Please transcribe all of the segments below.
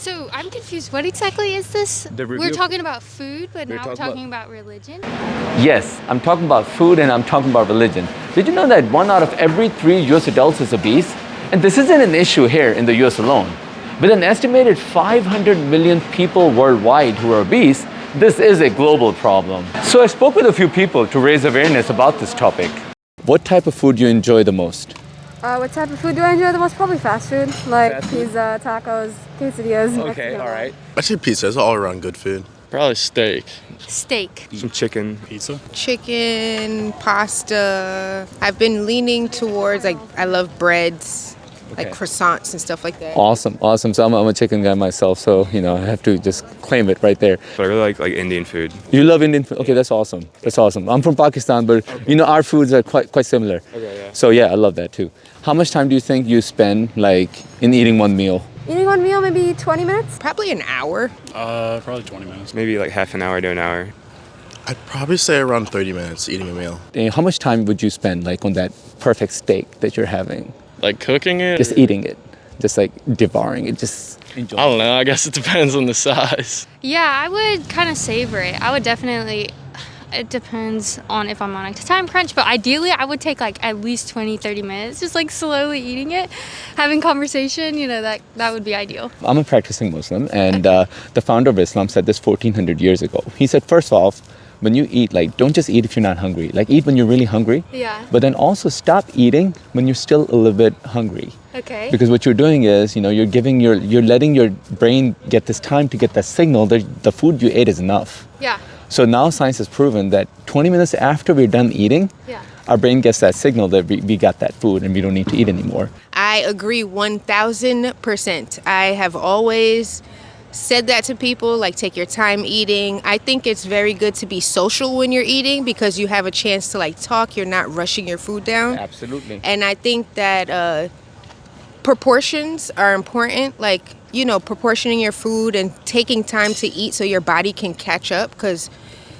So I'm confused. What exactly is this? We're talking about food, but now we're talking about religion? Yes, I'm talking about food and I'm talking about religion. Did you know that 1 out of every 3 US adults is obese? And this isn't an issue here in the US alone. With an estimated 500 million people worldwide who are obese, this is a global problem. So I spoke with a few people to raise awareness about this topic. What type of food do you enjoy the most? What type of food do I enjoy the most? Probably fast food, like pizza, tacos, quesadillas. Okay, all right. Actually, pizza is all around good food. Probably steak. Steak. Some chicken. Pizza. Chicken, pasta. I've been leaning towards, like, I love breads, like croissants and stuff like that. Awesome. So I'm a chicken guy myself, so I have to just claim it right there. But I really like Indian food. You love Indian food? Okay, that's awesome. I'm from Pakistan, but our foods are quite similar. Okay, yeah. So yeah, I love that too. How much time do you think you spend in eating one meal? Eating one meal, maybe 20 minutes? Probably an hour. Probably 20 minutes. Maybe like half an hour to an hour. I'd probably say around 30 minutes eating a meal. And how much time would you spend on that perfect steak that you're having? Like cooking it? Just eating it, just devouring it, just enjoying I don't know. I guess it depends on the size. Yeah, I would kind of savor it. I would definitely, it depends on if I'm on a time crunch, but ideally I would take at least 20, 30 minutes, just slowly eating it, having conversation, that would be ideal. I'm a practicing Muslim, and the founder of Islam said this 1400 years ago. He said, first off, when you eat, don't just eat if you're not hungry. Eat when you're really hungry. Yeah. But then also stop eating when you're still a little bit hungry. Okay. Because what you're doing is, you're letting your brain get this time to get that signal that the food you ate is enough. Yeah. So now science has proven that 20 minutes after we're done eating, our brain gets that signal that we got that food and we don't need to eat anymore. I agree 1000%. I have always said that to people, take your time eating. I think it's very good to be social when you're eating because you have a chance to talk. You're not rushing your food down. Absolutely. And I think that proportions are important, proportioning your food and taking time to eat so your body can catch up, because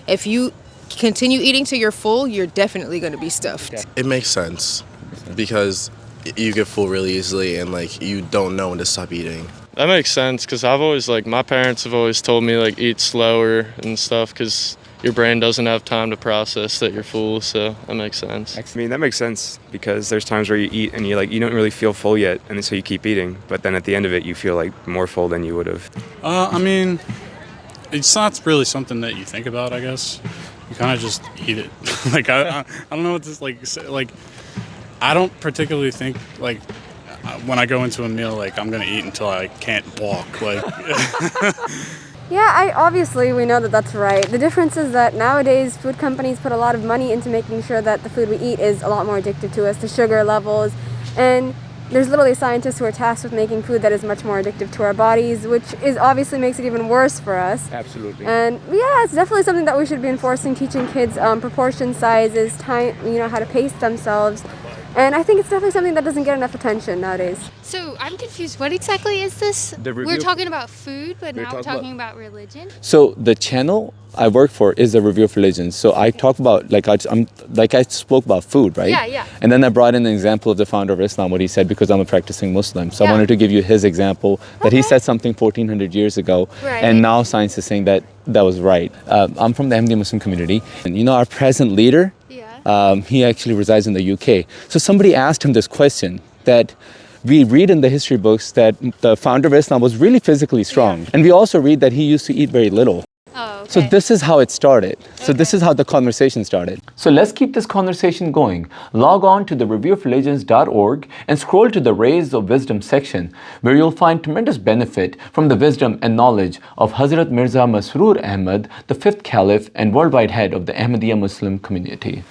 if you continue eating till you're full, you're definitely going to be stuffed. Yeah. It makes sense because you get full really easily and you don't know when to stop eating. That makes sense because I've always my parents have always told me eat slower and stuff because your brain doesn't have time to process that you're full, so that makes sense. I mean, that makes sense because there's times where you eat and you don't really feel full yet, and so you keep eating, but then at the end of it you feel more full than you would have. I mean, it's not really something that you think about, I guess. You kind of just eat it. I don't know what this I don't particularly think when I go into a meal I'm gonna eat until I can't walk. Yeah, obviously we know that that's right. The difference is that nowadays food companies put a lot of money into making sure that the food we eat is a lot more addictive to us, the sugar levels, and there's literally scientists who are tasked with making food that is much more addictive to our bodies, which obviously makes it even worse for us. Absolutely. And yeah, it's definitely something that we should be enforcing, teaching kids proportion sizes, time, how to pace themselves. And I think it's definitely something that doesn't get enough attention nowadays. So I'm confused. What exactly is this? We're talking about food, but now we're talking about religion? So the channel I work for is a review of religion. So I talk about, I spoke about food, right? Yeah. And then I brought in an example of the founder of Islam, what he said, because I'm a practicing Muslim. So I wanted to give you his example, that he said something 1400 years ago. Right. And now science is saying that was right. I'm from the Ahmadiyya Muslim community. And our present leader, he actually resides in the UK. So somebody asked him this question that we read in the history books that the founder of Islam was really physically strong. And we also read that he used to eat very little. Oh, okay. So this is how it started. So this is how the conversation started. So let's keep this conversation going. Log on to thereviewofreligions.org and scroll to the Rays of Wisdom section, where you'll find tremendous benefit from the wisdom and knowledge of Hazrat Mirza Masroor Ahmad, the fifth caliph and worldwide head of the Ahmadiyya Muslim community.